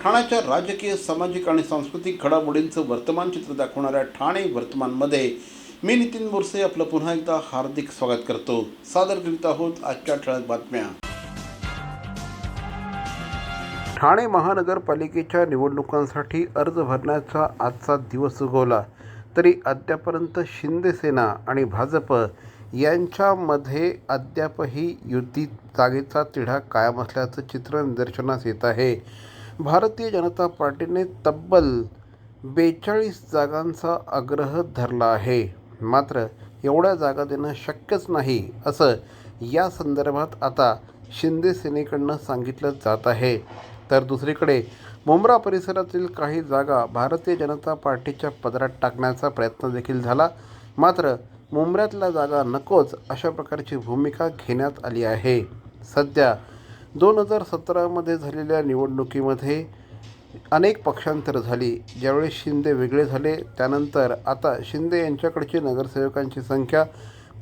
ठाण्याच्या राजकीय, सामाजिक आणि सांस्कृतिक घडामोडींचं वर्तमान चित्र दाखवणाऱ्या ठाणे वर्तमानमध्ये मी नितीन बोरसे आपलं पुन्हा एकदा हार्दिक स्वागत करतो. सादर करीत आहोत आजच्या ठळक बातम्या. ठाणे महानगरपालिकेच्या निवडणुकांसाठी अर्ज भरण्याचा आजचा दिवस उगवला तरी अद्यापर्यंत शिंदेसेना आणि भाजप यांच्यामध्ये अद्यापही युती जागेचा तिढा कायम असल्याचं चित्र निदर्शनास येत आहे. भारतीय जनता पार्टीने तब्बल 42 जागांचा आग्रह धरला आहे. मात्र एवढ्या जागा देणं शक्यच नाही असं या संदर्भात आता शिंदे सेनेकडनं सांगितलं जात आहे. तर दुसरीकडे मुंब्रा परिसरातील काही जागा भारतीय जनता पार्टीच्या पदरात टाकण्याचा प्रयत्न देखील झाला. मात्र मुंब्र्यातल्या जागा नकोच अशा प्रकारची भूमिका घेण्यात आली आहे. सध्या 2017मध्ये झालेल्या निवडणुकीमध्ये अनेक पक्षांतर झाली. ज्यावेळी शिंदे वेगळे झाले त्यानंतर आता शिंदे यांच्याकडची नगरसेवकांची संख्या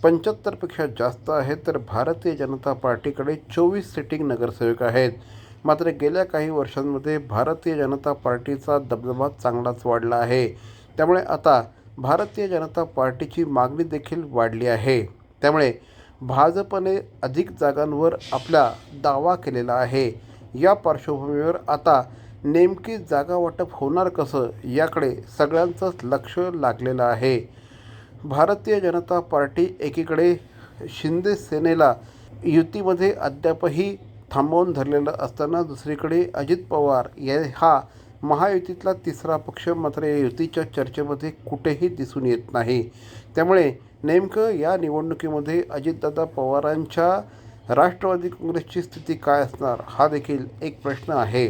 75पेक्षा जास्त आहे, तर भारतीय जनता पार्टीकडे 24 सिटिंग नगरसेवक आहेत. मात्र गेल्या काही वर्षांमध्ये भारतीय जनता पार्टीचा दबदबा चांगलाच वाढला आहे. त्यामुळे आता भारतीय जनता पार्टीची मागणी देखील वाढली आहे. त्यामुळे भाजपने अधिक जागांवर आपला दावा केलेला आहे. या पार्श्वभूमीवर आता नेमकी जागा वाटप होणार कसं याकडे सगळ्यांचंच लक्ष लागलेलं आहे. भारतीय जनता पार्टी एकीकडे शिंदे सेनेला युतीमध्ये अद्यापही थांबवून धरलेलं असताना दुसरीकडे अजित पवार हा महायुतीतला तिसरा पक्ष मात्र या युतीच्या चर्चेमध्ये कुठेही दिसून येत नाही. त्यामुळे नेमकं या निवडणुकीमध्ये अजितदादा पवारांच्या राष्ट्रवादी काँग्रेसची स्थिती काय असणार हा देखील एक प्रश्न आहे.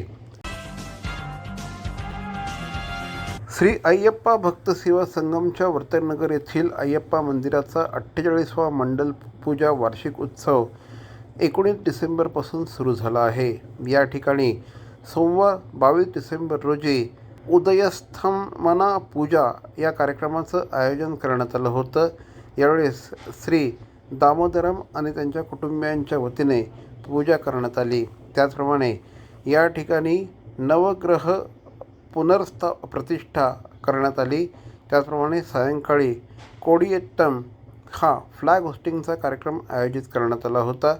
श्री अय्यप्पा भक्त सेवा संगमच्या वर्तनगर येथील अय्यप्पा मंदिराचा 48वा मंडल पूजा वार्षिक उत्सव 19 डिसेंबरपासून सुरू झाला आहे. या ठिकाणी सोमवार 22 डिसेंबर रोजी उदयस्थमना पूजा या कार्यक्रमाचं आयोजन करण्यात आलं होतं. यावेळेस श्री दामोदरम आणि त्यांच्या कुटुंबियांच्या वतीने पूजा करण्यात आली. त्याचप्रमाणे या ठिकाणी नवग्रह प्रतिष्ठा करण्यात आली. त्याचप्रमाणे सायंकाळी कोडियट्टम हा फ्लॅग होस्टिंगचा कार्यक्रम आयोजित करण्यात आला होता.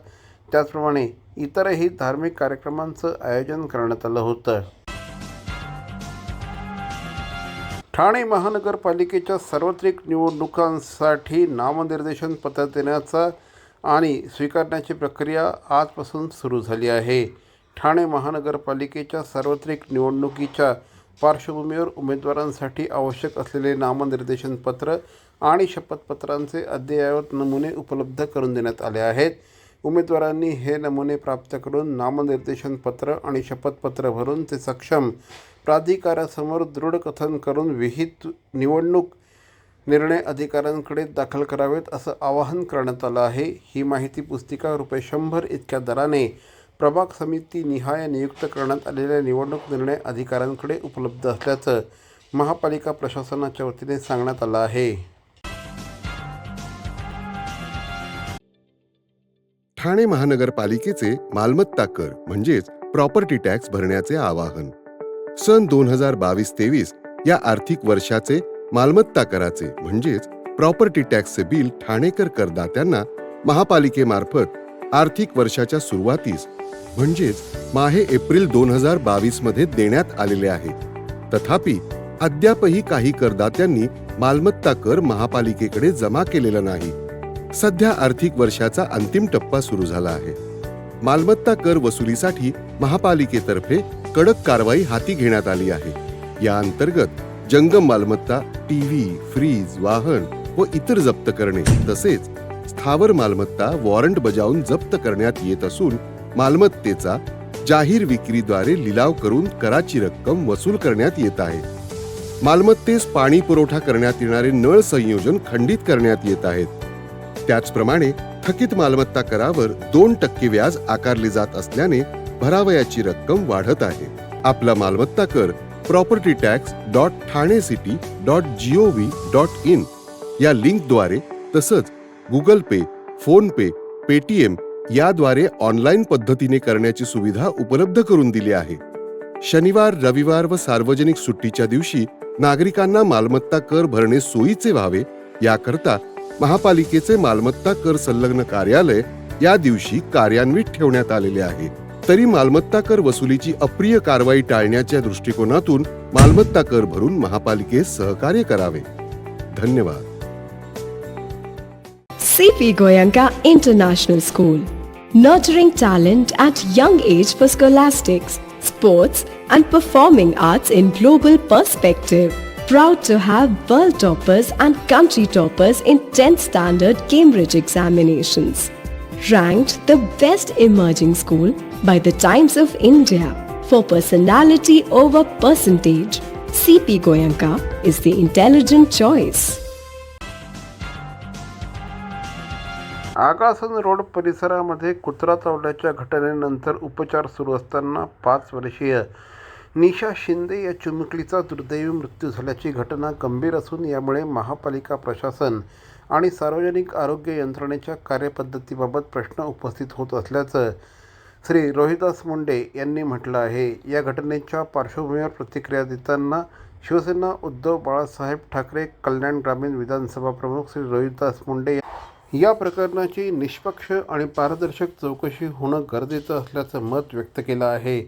त्याचप्रमाणे इतरही धार्मिक कार्यक्रमांचं आयोजन करण्यात आलं होतं. ठाणे महानगरपालिकेच्या सार्वत्रिक निवडणुकांसाठी नामनिर्देशन पत्र देण्याचा आणि स्वीकारण्याची प्रक्रिया आजपासून सुरू झाली आहे. ठाणे महानगरपालिकेच्या सार्वत्रिक निवडणुकीच्या पार्श्वभूमीवर उमेदवारांसाठी आवश्यक असलेले नामनिर्देशन पत्र आणि शपथपत्रांचे अद्ययावत नमुने उपलब्ध करून देण्यात आले आहेत. उमेदवारांनी हे नमुने प्राप्त करून नामनिर्देशन पत्र आणि शपथपत्र भरून ते सक्षम प्राधिकारासमोर दृढ कथन करून विहित निवडणूक निर्णय अधिकाऱ्यांकडे दाखल करावेत असं आवाहन करण्यात आलं आहे. ही माहिती पुस्तिका ₹100 इतक्या दराने प्रभाग समिती निहाय नियुक्त करण्यात आलेल्या निवडणूक निर्णय अधिकाऱ्यांकडे उपलब्ध असल्याचं महापालिका प्रशासनाच्या वतीने सांगण्यात आलं आहे. ठाणे महानगरपालिकेचे मालमत्ता कर म्हणजेच प्रॉपर्टी टॅक्स भरण्याचे आवाहन. सन 2022-23 या आर्थिक वर्षाचे मालमत्ता कराचे म्हणजेच प्रॉपर्टी टॅक्सचे बिल ठाणेकर करदात्यांना महापालिकेमार्फत आर्थिक वर्षाच्या सुरुवातीस म्हणजेच माहे एप्रिल 2022 मध्ये देण्यात आलेले आहे. तथापि अद्यापही काही करदात्यांनी मालमत्ता कर महापालिकेकडे जमा केलेला नाही. सध्या आर्थिक वर्षाचा अंतिम टप्पा सुरू झाला आहे. मालमत्ता कर वसुलीसाठी महापालिकेतर्फे कडक कारवाई हाती घेण्यात आली आहे. या अंतर्गत जंगम मालमत्ता, टीव्ही, फ्रीज, वाहन व इतर जप्त करणे तसेच स्थावर मालमत्ता वॉरंट बजावून जप्त करण्यात येत असून मालमत्तेचा जाहीर विक्रीद्वारे लिलाव करून कराची रक्कम वसूल करण्यात येत आहे. मालमत्तेस पाणी पुरवठा करण्यात येणारे नळ संयोजन खंडित करण्यात येत आहेत. त्याचप्रमाणे थकीत मालमत्ता करावर 2% व्याज आकारले जात असल्याने भरावयाची रक्कम वाढत आहे. आपला मालमत्ता कर propertytax.thanecity.gov.in या लिंकद्वारे तसंच गुगल पे, फोन पे, पेटीएम याद्वारे ऑनलाईन पद्धतीने करण्याची सुविधा उपलब्ध करून दिली आहे. शनिवार, रविवार व सार्वजनिक सुट्टीच्या दिवशी नागरिकांना मालमत्ता कर भरणे सोयीचे व्हावे याकरता महापालिकेचे मालमत्ता कर संलग्न कार्यालय या दिवशी कार्यान्वित ठेवण्यात आलेले आहे. तरी मालमत्ता कर वसुलीची अप्रिय कारवाई टाळण्याच्या दृष्टिकोनातून मालमत्ता कर भरून महापालिकेस सहकार्य करावे. धन्यवाद. CP Goenka International School, nurturing talent at young age for scholastics, sports and performing arts in global perspective. Proud to have world toppers and country toppers in 10th standard Cambridge examinations. Ranked the best emerging school by the Times of India for personality over percentage. CP Goenka is the intelligent choice. Agasan road परिसरामध्ये कुत्रा चावल्याच्या घटनेनंतर उपचार सुरू असताना 5 वर्षीय निशा शिंदे या चिमुकलीचा दुर्दैवी मृत्यू झाल्याची घटना गंभीर असून यामुळे महापालिका प्रशासन आणि सार्वजनिक आरोग्य यंत्रणेच्या कार्यपद्धतीबाबत प्रश्न उपस्थित होत असल्याचं श्री रोहिदास मुंडे यांनी म्हटलं आहे. या घटनेच्या पार्श्वभूमीवर प्रतिक्रिया देताना शिवसेना उद्धव बाळासाहेब ठाकरे कल्याण ग्रामीण विधानसभा प्रमुख श्री रोहिदास मुंडे या प्रकरणाची निष्पक्ष आणि पारदर्शक चौकशी होणं गरजेचं असल्याचं मत व्यक्त केलं आहे.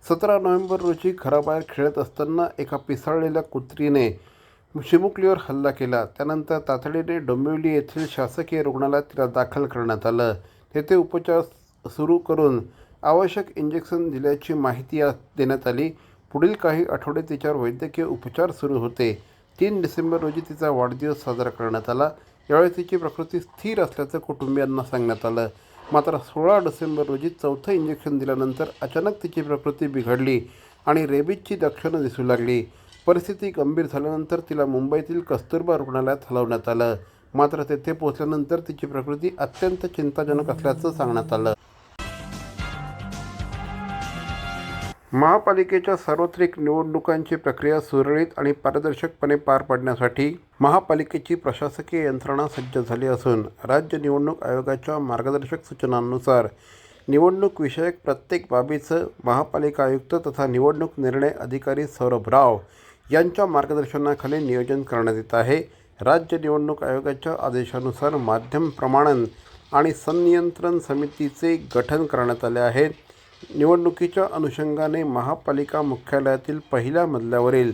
17 नोव्हेंबर रोजी घराबाहेर खेळत असताना एका पिसाळलेल्या कुत्रीने चिमुकलीवर हल्ला केला. त्यानंतर तातडीने डोंबिवली येथील शासकीय रुग्णालयात तिला दाखल करण्यात आलं. तेथे उपचार सुरू करून आवश्यक इंजेक्शन दिल्याची माहिती देण्यात आली. पुढील काही आठवडे तिच्यावर वैद्यकीय उपचार सुरू होते. 3 डिसेंबर रोजी तिचा वाढदिवस साजरा करण्यात आला. यावेळी तिची प्रकृती स्थिर असल्याचं कुटुंबियांना सांगण्यात आलं. मात्र 16 डिसेंबर रोजी 4थं इंजेक्शन दिल्यानंतर अचानक तिची प्रकृती बिघडली आणि रेबीजची लक्षणं दिसू लागली. परिस्थिती गंभीर झाल्यानंतर तिला मुंबईतील कस्तुरबा रुग्णालयात हलवण्यात आलं. मात्र तेथे पोहोचल्यानंतर तिची प्रकृती अत्यंत चिंताजनक असल्याचं सांगण्यात आलं. महापालिकेच्या सार्वत्रिक निवडणुकांची प्रक्रिया सुरळीत आणि पारदर्शकपणे पार पाडण्यासाठी महापालिकेची प्रशासकीय यंत्रणा सज्ज झाली असून राज्य निवडणूक आयोगाच्या मार्गदर्शक सूचनांनुसार निवडणूक विषयक प्रत्येक बाबीचं महापालिका आयुक्त तथा निवडणूक निर्णय अधिकारी सौरभ राव यांच्या मार्गदर्शनाखाली नियोजन करण्यात येत आहे. राज्य निवडणूक आयोगाच्या आदेशानुसार माध्यम प्रमाणन आणि संनियंत्रण समितीचे गठन करण्यात आले आहे. निवडणुकीच्या अनुषंगाने महापालिका मुख्यालयातील पहिल्या मजल्यावरील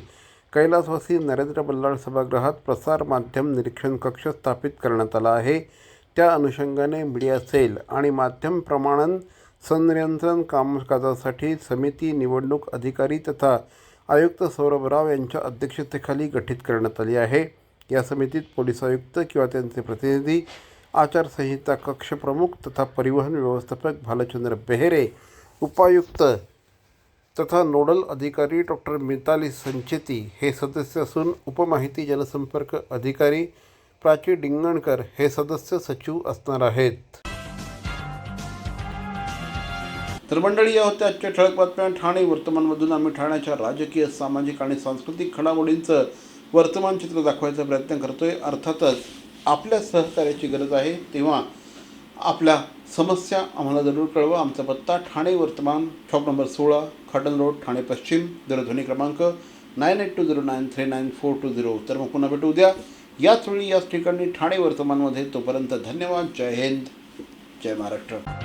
कैलासवासी नरेंद्र बल्लाळ सभागृहात प्रसार माध्यम निरीक्षण कक्ष स्थापित करण्यात आला आहे. त्या अनुषंगाने मीडिया सेल आणि माध्यम प्रमाणन संनियंत्रण कामकाजासाठी समिती निवडणूक अधिकारी तथा आयुक्त सौरभ राव यांच्या अध्यक्षतेखाली गठीत करण्यात आली आहे. या समितीत पोलीस आयुक्त किंवा त्यांचे प्रतिनिधी, आचारसंहिता कक्ष प्रमुख तथा परिवहन व्यवस्थापक भालचंद्र बेहेरे, उपायुक्त तथा नोडल अधिकारी डॉक्टर मिताली संचेती हे सदस्य असून उपमाहिती जनसंपर्क अधिकारी प्राची डिंगणकर हे सदस्य सचिव असणार आहेत. तर मंडळी, या होत्या आजच्या ठळक बातम्या. ठाणे वर्तमानमधून आम्ही ठाण्याच्या राजकीय, सामाजिक आणि सांस्कृतिक घडामोडींचं वर्तमान चित्र दाखवायचा प्रयत्न करतोय. अर्थातच आपल्या सहकार्याची गरज आहे, तेव्हा आपल्या समस्या आम्हाला जरूर कळवा. आमचा पत्ता ठाणे वर्तमान, शॉप नंबर 16, खाटन रोड, ठाणे पश्चिम. दूरध्वनी क्रमांक 9820939420. तर मग पुन्हा भेटू उद्या याच वेळी याच ठिकाणी ठाणे वर्तमानमध्ये. तोपर्यंत धन्यवाद. जय हिंद, जय महाराष्ट्र.